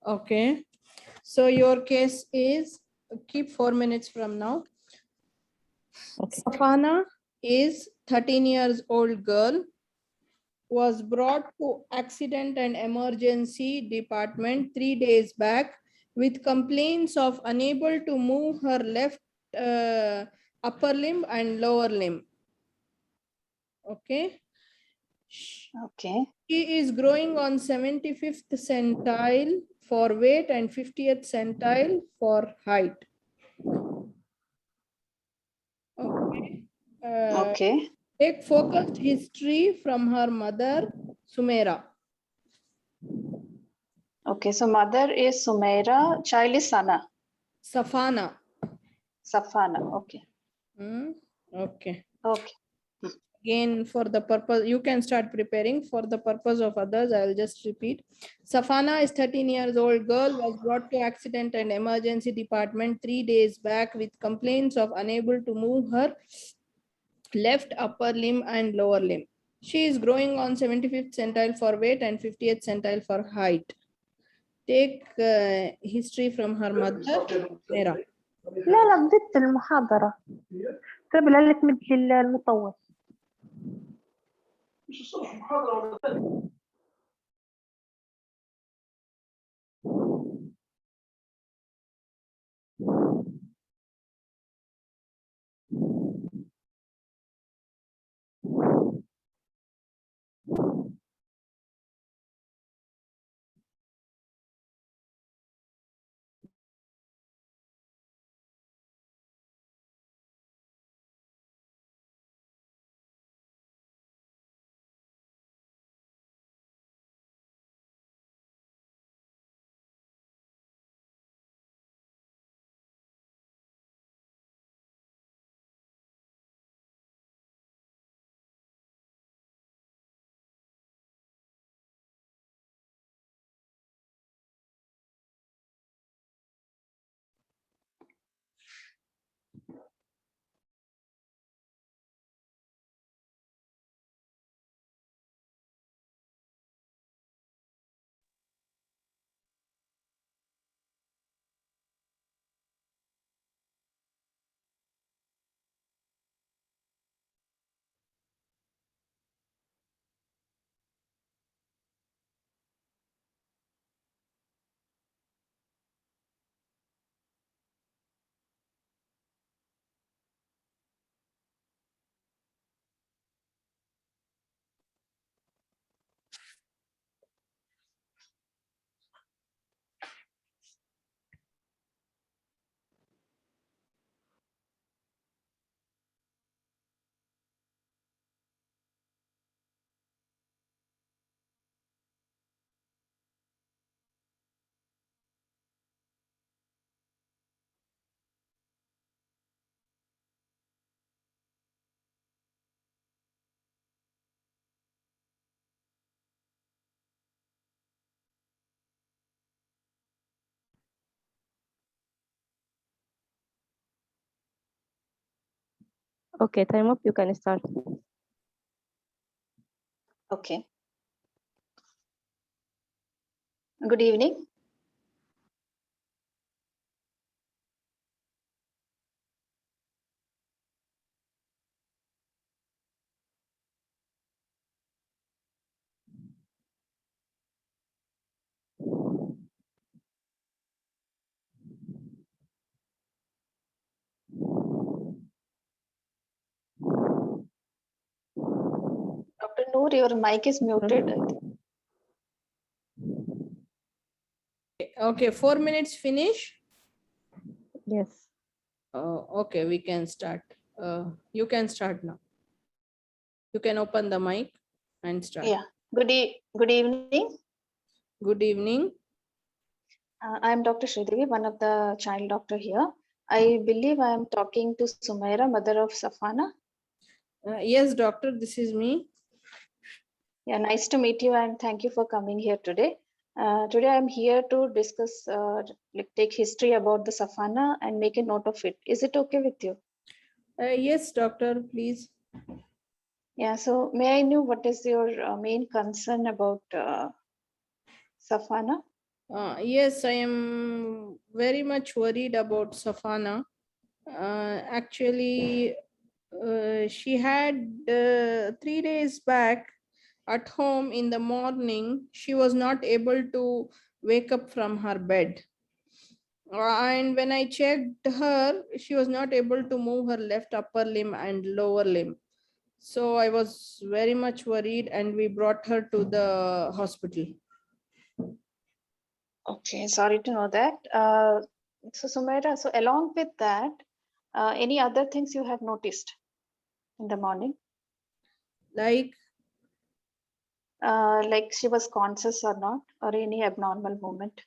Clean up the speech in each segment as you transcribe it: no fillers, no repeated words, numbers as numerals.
Okay. So your case is, keep 4 minutes from now. Okay. Safana is 13 years old girl, was brought to accident and emergency department 3 days back with complaints of unable to move her left upper limb and lower limb. Okay. Okay. She is growing on 75th centile for weight and 50th centile for height. Okay. Okay. Take focused history from her mother, Sumaira. Okay. So mother is Sumaira, child is Sana. Safana. Safana. Okay. Okay. Okay. Again, for the purpose, you can start preparing. For the purpose of others, I will just repeat. Safana is 13 years old girl, was brought to accident and emergency department 3 days back with complaints of unable to move her left upper limb and lower limb. She is growing on 75th centile for weight and 50th centile for height. Take history from her mother, Mera. لا بديت المحاضرة. طيب لك مدي المطور. Okay, time up. You can start. Okay. Good evening. Dr. Noor, your mic is muted. I think. Okay, 4 minutes finish. Yes. Okay, we can start. You can start now. You can open the mic and start. Yeah. Good evening. Good evening. I am Dr. Sridevi, one of the child doctor here. I believe I am talking to Sumaira, mother of Safana. Yes, doctor, this is me. Yeah, nice to meet you and thank you for coming here today. Today I'm here to discuss, take history about the Safana and make a note of it. Is it okay with you? Yes, doctor, please. Yeah, so may I know what is your main concern about Safana? Yes, I am very much worried about Safana. Actually, she had 3 days back at home in the morning, she was not able to wake up from her bed. And when I checked her, she was not able to move her left upper limb and lower limb. So I was very much worried and we brought her to the hospital. Okay, sorry to know that. So Sumaira, so along with that, any other things you have noticed in the morning? Like, Like she was conscious or not, or any abnormal movement?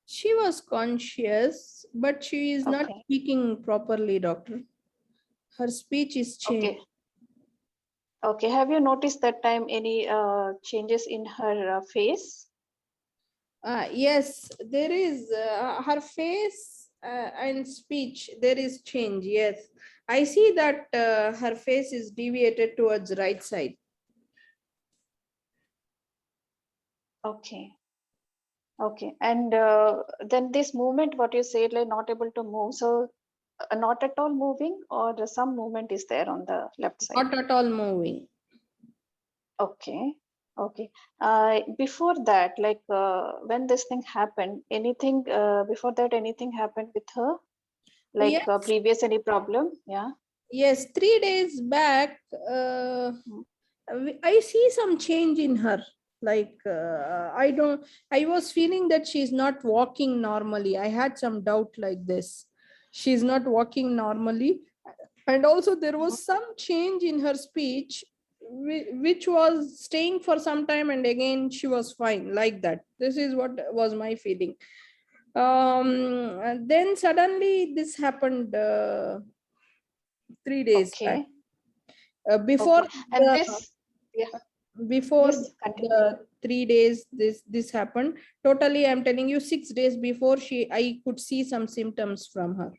she was conscious, but she is not Okay. speaking properly, doctor. Her speech is changed. Okay. Okay. Have you noticed that time any changes in her face? Yes, there is her face and speech. There is change. Yes, I see that her face is deviated towards right side. Okay. Okay. And then this movement, what you said, like not able to move. So not at all moving, or some movement is there on the left side? Not at all moving. Okay. Okay. Before that, like when this thing happened, anything before that, anything happened with her? Like Yes, previous any problem? Yeah. yes. 3 days back, I see some change in her. Like I was feeling that she's not walking normally. I had some doubt like this. She's not walking normally. And also there was some change in her speech, which was staying for some time and again she was fine like that. This is what was my feeling. And then suddenly this happened 3 days back. Okay. Before Okay. And the this, yeah. before Yes, continue. the 3 days this happened. Totally, I'm telling you, 6 days before I could see some symptoms from her.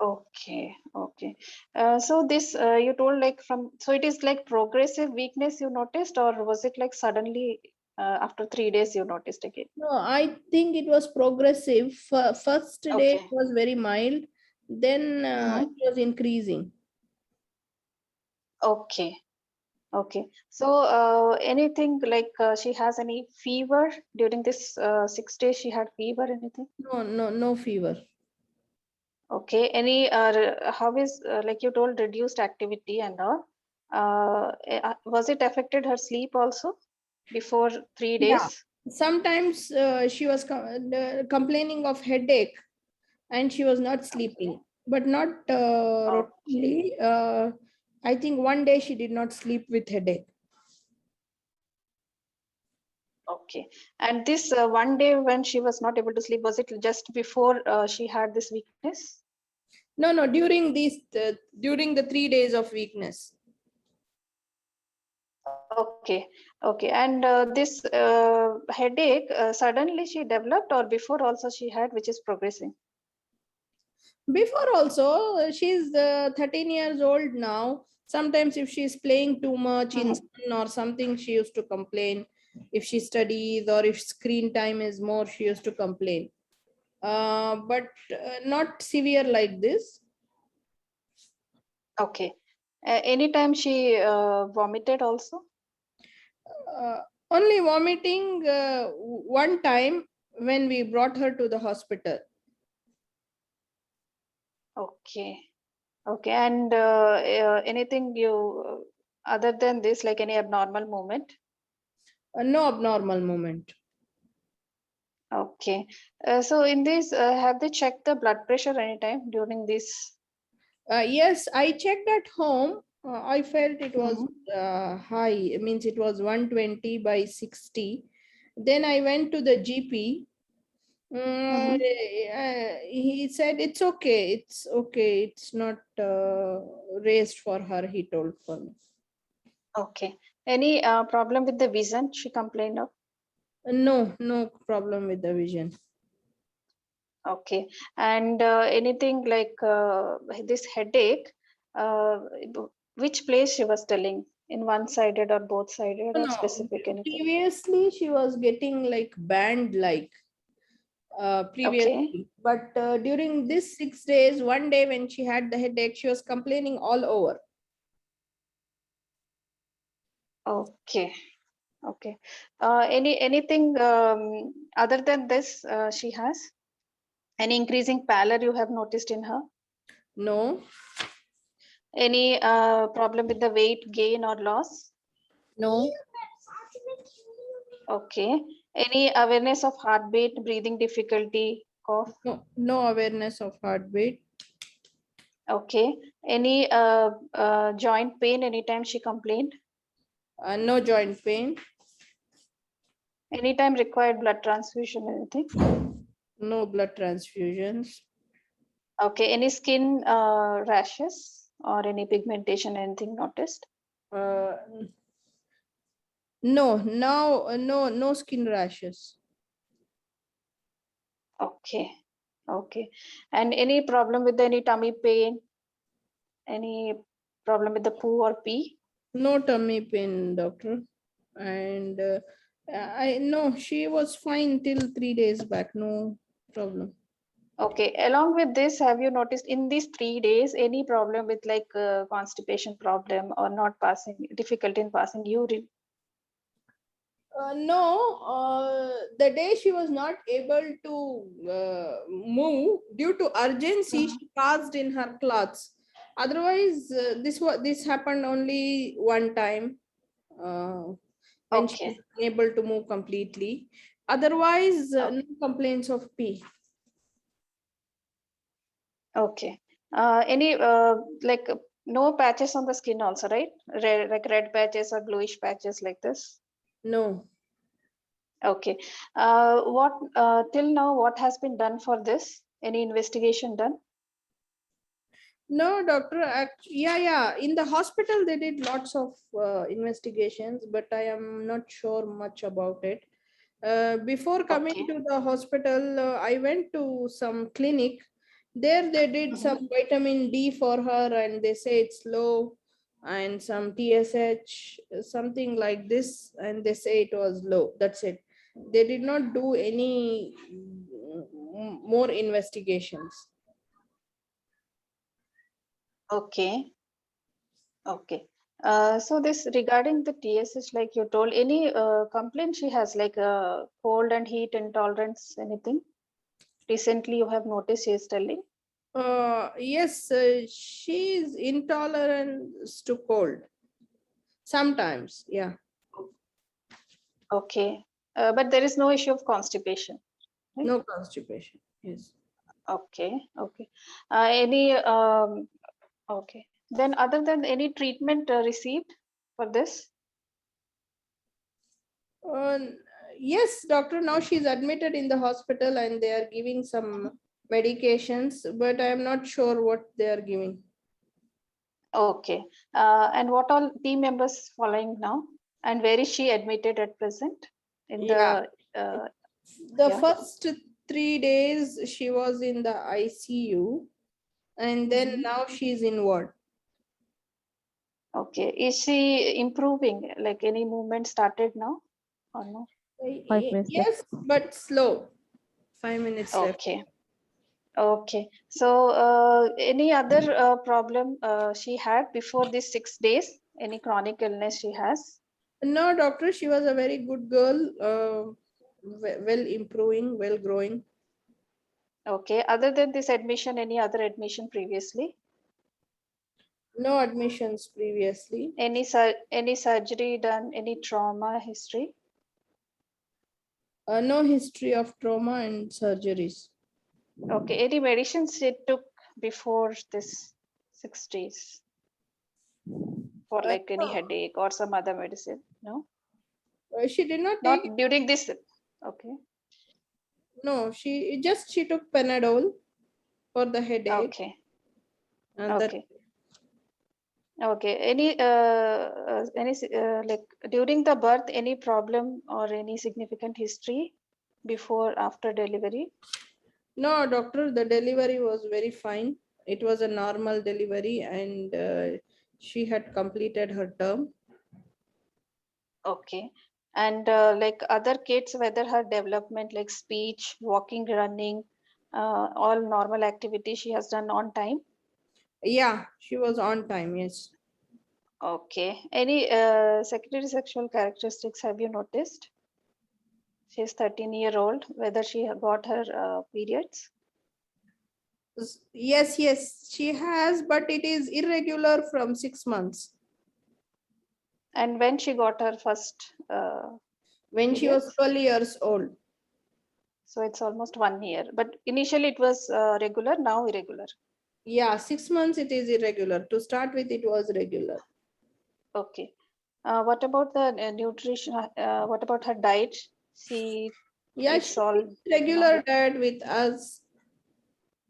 Okay. Okay. So this you told like from, so it is like progressive weakness you noticed, or was it like suddenly after 3 days you noticed again? No, I think it was progressive. First day it Okay. was very mild, then Mhm. it was increasing. Okay. Okay. So anything like she has any fever during this 6 days? She had fever, anything? No fever. Okay. Any how is like you told reduced activity and all? Was it affected her sleep also before 3 Yeah. days? Sometimes she was complaining of headache and she was not Okay. sleeping, but not Okay. routinely. I think one day she did not sleep with headache. Okay. And this one day when she was not able to sleep, was it just before she had this weakness? No, during the 3 days of weakness. Okay. Okay. And this headache suddenly she developed, or before also she had, which is progressing? Before also, she's 13 years old now. Sometimes if she's playing too much in Mhm. sun or something, she used to complain. If she studies or if screen time is more, she used to complain. But not severe like this. Okay. Anytime she vomited also? Uh, Only vomiting one time when we brought her to the hospital. Okay. Okay. And anything you, other than this, like any abnormal movement? No abnormal movement. Okay. So in this, have they checked the blood pressure anytime during this? Yes, I checked at home. I felt it was Mhm. high. It means it was 120 by 60. Then I went to the GP. Mhm. He said it's okay. It's okay. It's not raised for her. He told for me. Okay. Any problem with the vision she complained of? No problem with the vision. Okay. And anything like this headache, which place she was telling? in one-sided or both-sided or No, specific anything? previously she was getting like band like previously, but during this 6 days, one day when she had the headache, she was complaining all over. Okay. Okay. Anything other than this she has? Any increasing pallor you have noticed in her? No, Any problem with the weight gain or loss? no, Okay. Any awareness of heartbeat, breathing difficulty, cough? no awareness of heartbeat. Okay. Any joint pain anytime she complained? No joint pain. Anytime required blood transfusion, anything? No blood transfusions. Okay. Any skin rashes or any pigmentation, anything noticed? Uh, no, now no skin rashes. Okay. Okay. And any problem with any tummy pain? Any problem with the poo or pee? No tummy pain, doctor. And I no, she was fine till 3 days back. No problem. Okay. Along with this, have you noticed in these 3 days any problem with like constipation problem or not passing, difficulty in passing urine? No, the day she was not able to move due to urgency, she passed in her clothes. Otherwise, this happened only one time when she was Okay. unable to move completely. Otherwise, Oh, no complaints of pee. okay. Any like no patches on the skin also, right? Like red patches or bluish patches like this? No. Okay. What till now, what has been done for this? Any investigation done? No, doctor. Yeah. In the hospital, they did lots of investigations, but I am not sure much about it. Before coming Okay. to the hospital, I went to some clinic. There, they did some vitamin D for her, and they say it's low, and some TSH, something like this, and they say it was low. That's it. They did not do any more investigations. Okay. Okay. So this regarding the TSH, like you told, any complaint she has, like cold and heat intolerance, anything? Recently, you have noticed she is telling. Yes, she is intolerant to cold. Sometimes, yeah. Okay. But there is no issue of constipation, right? No constipation. Yes. Okay. Okay. Any okay. Then other than any treatment received for this? Uh, yes, doctor. Now she's admitted in the hospital and they are giving some medications, but I am not sure what they are giving. Okay. And what all team members following now? And where is she admitted at present? In Yeah. the The yeah. first 3 days she was in the ICU, and then now she's in ward. Okay. Is she improving? Like any movement started now or no? 5 minutes left. Yes, but slow. 5 minutes left. Okay. Okay. So any other problem she had before these 6 days? Any chronic illness she has? No, doctor, she was a very good girl, well improving, well growing. Okay. Other than this admission, any other admission previously? No admissions previously. Any surgery done? Any trauma history? No history of trauma and surgeries. Okay. Any medicines she took before this 6 days for like any No, headache or some other medicine? No, she did not not take. during this. Okay. No, she took Panadol for the headache, Okay. and that. Okay. Okay. Any like during the birth, any problem or any significant history before after delivery? No, doctor, the delivery was very fine. It was a normal delivery, and she had completed her term. Okay. And like other kids, whether her development like speech, walking, running, all normal activities she has done on time. Yeah, she was on time. Yes. Okay. Any secondary sexual characteristics have you noticed? She's 13-year-old, whether she got her periods? Yes, yes, she has, but it is irregular from 6 months. And when she got her first When she was periods? 12 years old. So it's almost 1 year. But initially it was regular, now irregular. Yeah, 6 months it is irregular. To start with, it was regular. Okay. What about the nutrition? What about her diet? She Yeah, eats she all eats regular diet with us,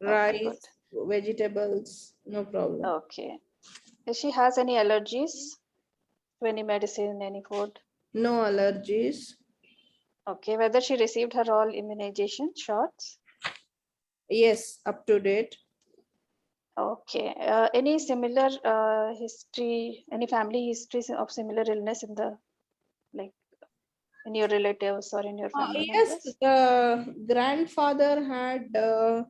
Okay, good. rice, vegetables, no problem. Okay. If she has any allergies to any medicine, any food? No allergies. Okay. Whether she received her all immunization shots? Yes, up to date. Okay. Any similar history, any family histories of similar illness in the like in your relatives or in your family Yes, members? the grandfather had uh,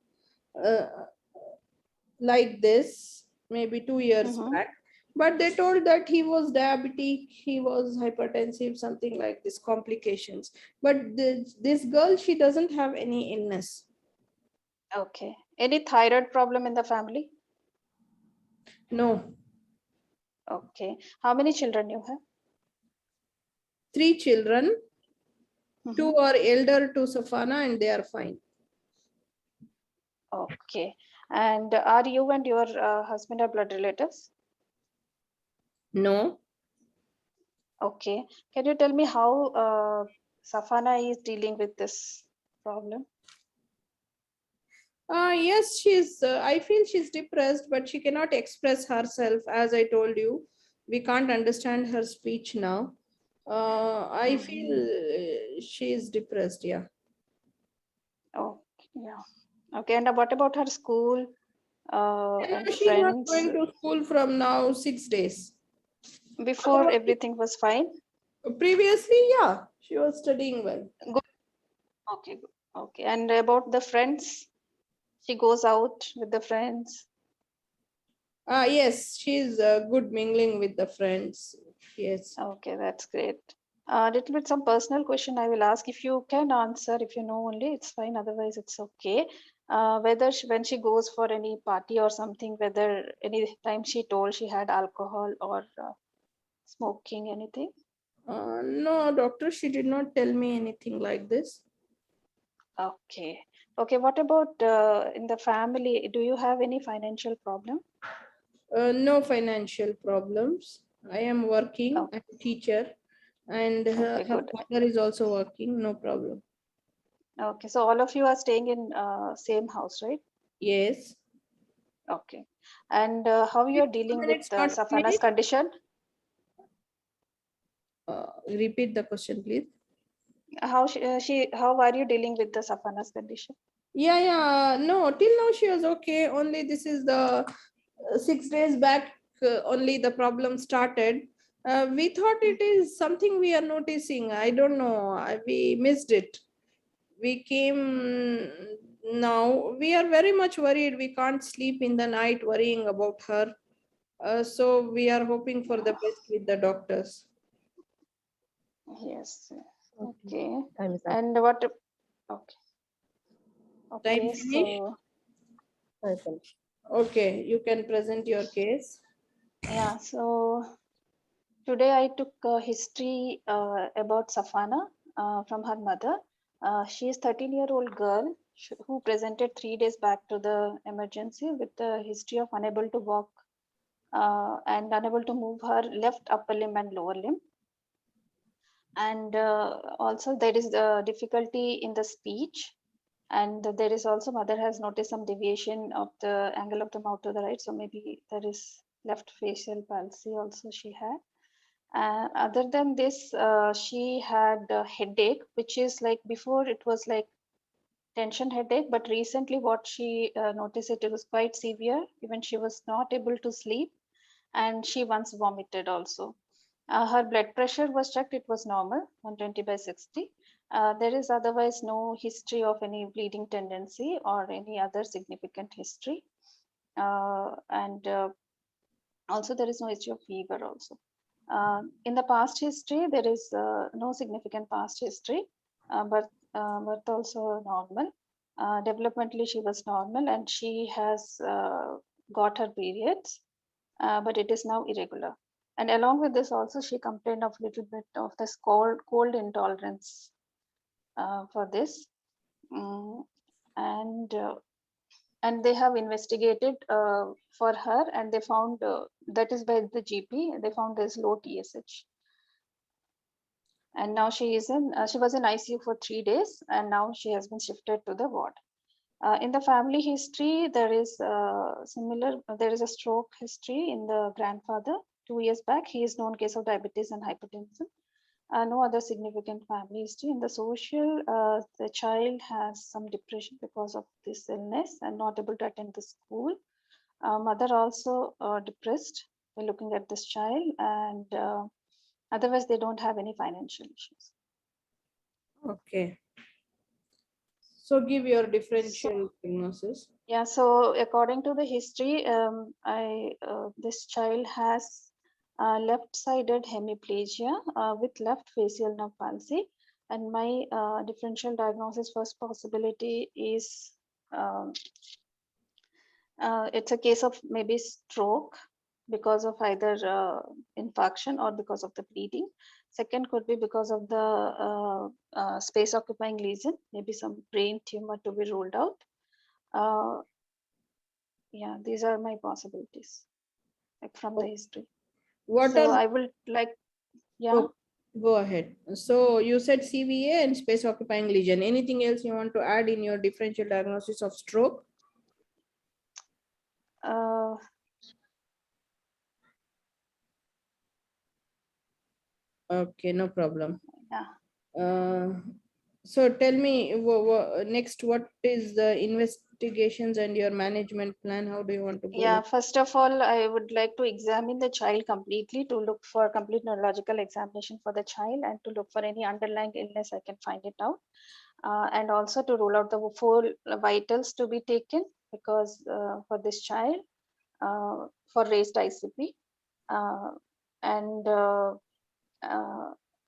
like this maybe 2 years Mm-hmm. back, but they told that he was diabetic, he was hypertensive, something like this complications. But this girl, she doesn't have any illness. Okay. Any thyroid problem in the family? No. Okay. How many children you have? 3 children. Mm-hmm. 2 are elder to Safana and they are fine. Okay. And are you and your husband are blood relatives? No. Okay. Can you tell me how Safana is dealing with this problem? Yes, she's I feel she's depressed, but she cannot express herself. As I told you, we can't understand her speech now. I feel she is depressed. Yeah. Oh, yeah. Okay. And what about her school and She's not friends? going to school from now 6 days. Before everything was fine? Previously, yeah, she was studying well. Good. Okay, good. Okay. And about the friends? She goes out with the friends. Yes, she's good mingling with the friends. Yes. Okay, that's great. Little bit some personal question I will ask. If you can answer, if you know only, it's fine. Otherwise, it's okay. Whether when she goes for any party or something, whether any time she told she had alcohol or smoking, anything? No, doctor, she did not tell me anything like this. Okay. Okay. What about in the family? Do you have any financial problem? No financial problems. I am working. Oh, I'm a teacher, and okay, her good. father is also working. No problem. Okay. So all of you are staying in same house, right? Yes. Okay. And how you are dealing with It's not Safana's clear. condition? Repeat the question, please. How are you dealing with the Safana's condition? Yeah. No, till now she was okay. Only this is the 6 days back. Only the problem started. We thought it is something we are noticing. I don't know. We missed it. We came now. We are very much worried. We can't sleep in the night worrying about her. So we are hoping for the best with the doctors. Yes. Okay. Time is up. And what? Okay. Time Okay. finished? So Time finished. Okay, you can present your case. yeah. So today I took history about Safana from her mother. She is 13-year-old girl who presented 3 days back to the emergency with the history of unable to walk and unable to move her left upper limb and lower limb. And also there is difficulty in the speech. And there is also mother has noticed some deviation of the angle of the mouth to the right. So maybe there is left facial palsy also she had. Other than this, she had a headache, which is like before it was like tension headache, but recently what she noticed it was quite severe. Even she was not able to sleep, and she once vomited also. Her blood pressure was checked, it was normal, 120/60. There is otherwise no history of any bleeding tendency or any other significant history. And also there is no history of fever also. In the past history, there is no significant past history, but birth also normal. Developmentally, she was normal and she has got her periods, but it is now irregular. And along with this also, she complained of little bit of this cold intolerance for this. And they have investigated for her, and they found that is by the GP, they found there's low TSH. And now she is in, she was in ICU for 3 days, and now she has been shifted to the ward. In the family history, there is there is a stroke history in the grandfather 2 years back. He is known case of diabetes and hypertension. No other significant family history. In the social, the child has some depression because of this illness and not able to attend the school. Mother also depressed by looking at this child, and otherwise they don't have any financial issues. Okay. So give your differential diagnosis. Yeah, so according to the history, this child has left-sided hemiplegia with left facial nerve palsy, and my differential diagnosis first possibility is it's a case of maybe stroke because of either infarction or because of the bleeding. Second could be because of the space occupying lesion, maybe some brain tumor to be ruled out. Yeah, these are my possibilities, like from the history. What So are I will like, yeah. Oh, go ahead. So you said CVA and space occupying lesion. Anything else you want to add in your differential diagnosis of stroke? Okay, no problem. Yeah. So tell me next, what is the investigations and your management plan? How do you want to go? Yeah, first of all, I would like to examine the child completely to look for complete neurological examination for the child and to look for any underlying illness I can find it out. And also to rule out the full vitals to be taken, because for this child, for raised ICP. And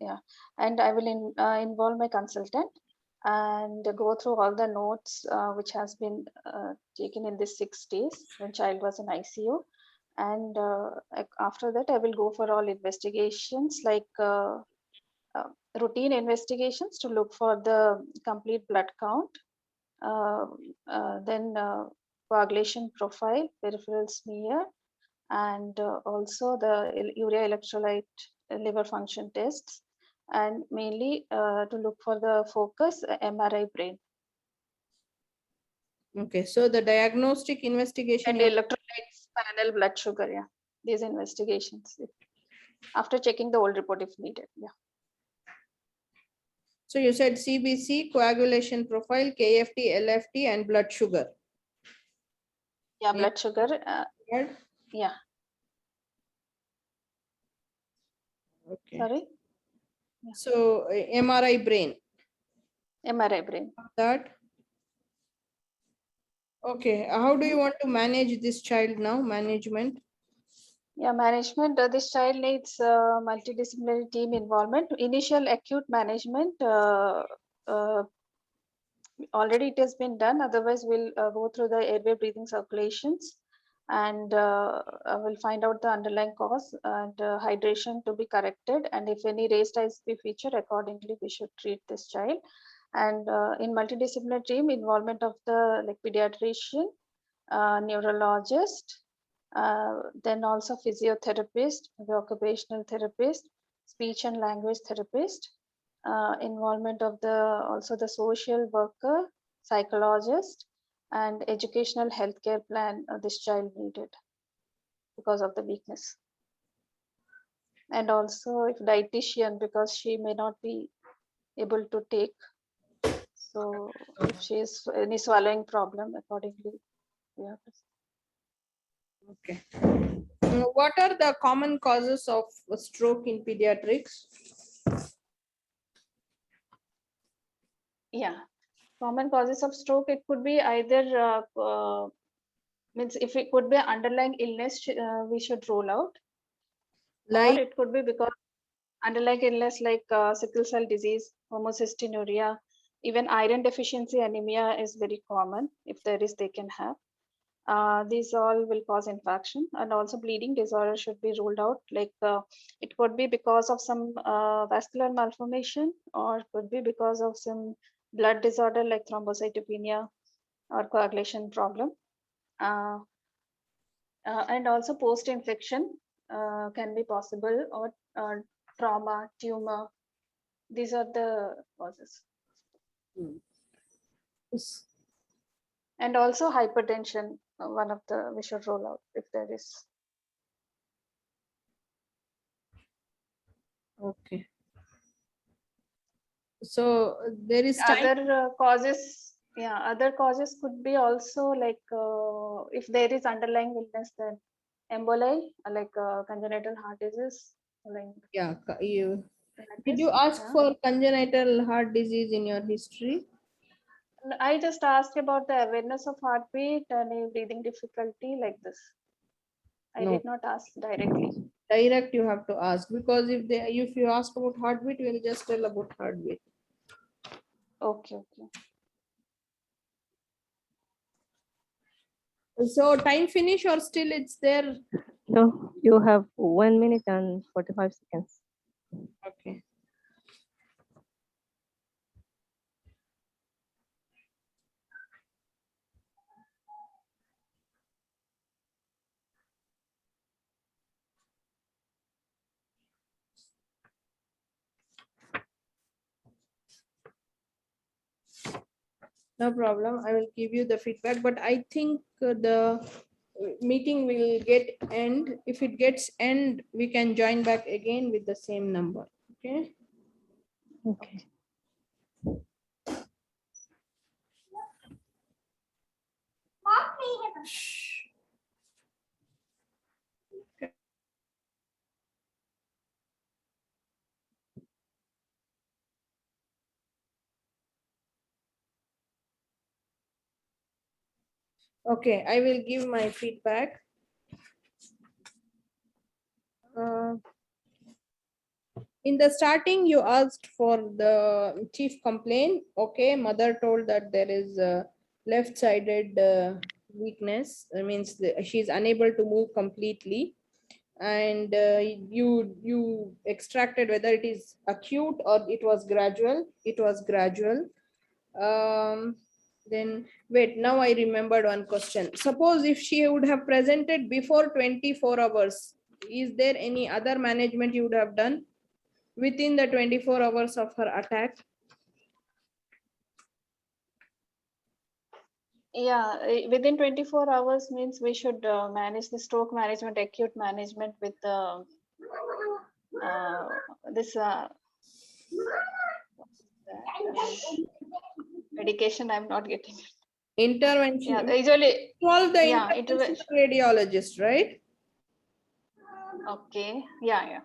yeah, and I will involve my consultant and go through all the notes which has been taken in this 6 days when child was in ICU. And after that, I will go for all investigations like routine investigations to look for the complete blood count, then coagulation profile, peripheral smear, and also the urea electrolyte liver function tests, and mainly to look for the focus MRI brain. Okay, so the diagnostic investigation. And electrolytes panel, blood sugar, yeah. These investigations after checking the old report if needed, yeah. So you said CBC, coagulation profile, KFT, LFT, and blood sugar. Yeah, blood sugar. Yeah. Okay. Sorry. Yeah. So MRI brain. MRI brain. That. Okay. How do you want to manage this child now? Management. Yeah, management. This child needs multidisciplinary team involvement. Initial acute management. Already it has been done. Otherwise, we'll go through the airway breathing circulations, and we'll find out the underlying cause and hydration to be corrected. And if any raised ICP feature, accordingly, we should treat this child. And in multidisciplinary team, involvement of the pediatrician, neurologist, then also physiotherapist, the occupational therapist, speech and language therapist, involvement of also the social worker, psychologist, and educational healthcare plan this child needed because of the weakness. And also if dietitian, because she may not be able to take. So if she is any swallowing problem, accordingly, we have to. Okay. What are the common causes of stroke in pediatrics? Yeah, common causes of stroke, it could be either means if it could be underlying illness, we should rule out, or Like, it could be because underlying illness like sickle cell disease, homocystinuria, even iron deficiency anemia is very common. If there is, they can have. These all will cause infection, and also bleeding disorder should be ruled out. Like it could be because of some vascular malformation, or could be because of some blood disorder like thrombocytopenia or coagulation problem. Uh, and also post-infection can be possible, or trauma, tumor. These are the causes. And also hypertension, one of the we should rule out if there is. okay. So there is time. Other causes, yeah, other causes could be also like if there is underlying illness, then emboli, like congenital heart disease. Like Yeah, you that did is, you ask yeah. for congenital heart disease in your history? I just asked about the awareness of heartbeat and a breathing difficulty like this. I No. did not ask directly. Direct you have to ask, because if you ask about heartbeat, we'll just tell about heartbeat. Okay, okay. So time finish or still it's there? No, you have 1 minute and 45 seconds. Okay. No problem. I will give you the feedback, but I think the meeting will get end. If it gets end, we can join back again with the same number. Okay. Okay. Okay, I will give my feedback. In the starting, you asked for the chief complaint. Okay, mother told that there is a left-sided weakness. That means she's unable to move completely. And you extracted whether it is acute or it was gradual. It was gradual. Then wait, now I remembered one question. Suppose if she would have presented before 24 hours, is there any other management you would have done within the 24 hours of her attack? Yeah, within 24 hours means we should manage the stroke management, acute management with this medication. I'm not getting it. Intervention. Yeah, usually. Involve the Yeah, interventional radiologist, right? Okay. Yeah, yeah.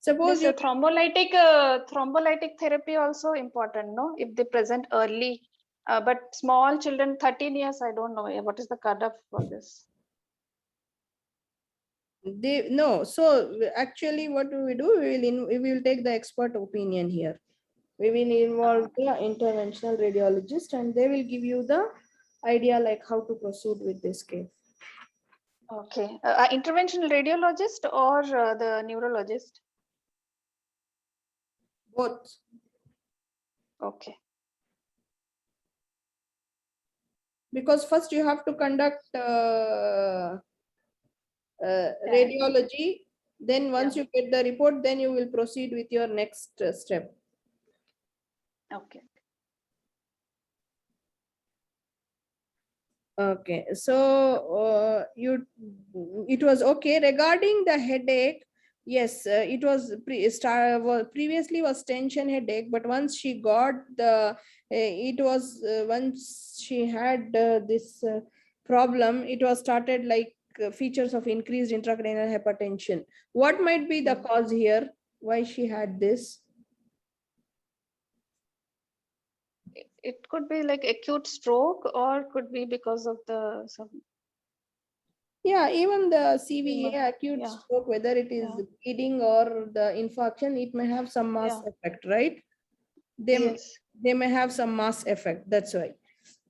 Suppose This you thrombolytic therapy also important, no? If they present early, but small children, 13 years, I don't know what is the cutoff for this. no. So actually, what do? We will take the expert opinion here. We will involve the interventional radiologist, and they will give you the idea like how to proceed with this case. Okay, interventional radiologist or the neurologist? Both. Okay. Because first you have to conduct radiology. Then once you get the report, then you will proceed with your next step. Okay. Okay, so it was okay regarding the headache. Yes, it was previously was tension headache, but once she got the, it was once she had this problem, it was started like features of increased intracranial hypertension. What might be the cause here? Why she had this? It could be like acute stroke, or could be because of the some. Yeah, even the CVA, Tumor. acute Yeah. stroke, whether it is Yeah. bleeding or the infarction, it may have some mass Yeah. effect, right? They, Yes. they may have some mass effect. That's why.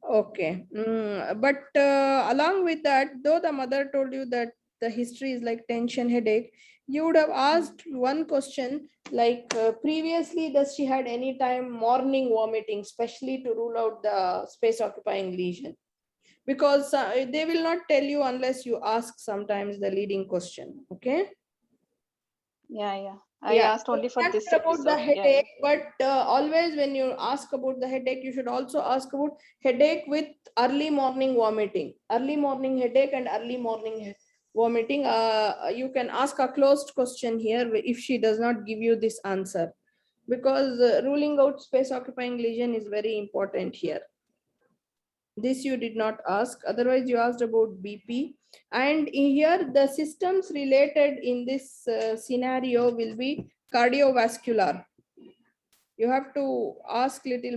Okay. But along with that, though the mother told you that the history is like tension headache, you would have asked one question like previously, does she had any time morning vomiting, especially to rule out the space occupying lesion? Because they will not tell you unless you ask sometimes the leading question. Okay. Yeah. Yeah. I Yeah, asked so only for that's this about the episode. Yeah. headache, but always when you ask about the headache, you should also ask about headache with early morning vomiting, early morning headache and early morning vomiting. You can ask a closed question here if she does not give you this answer, because ruling out space occupying lesion is very important here. This you did not ask, otherwise you asked about BP. And here the systems related in this scenario will be cardiovascular. You have to ask little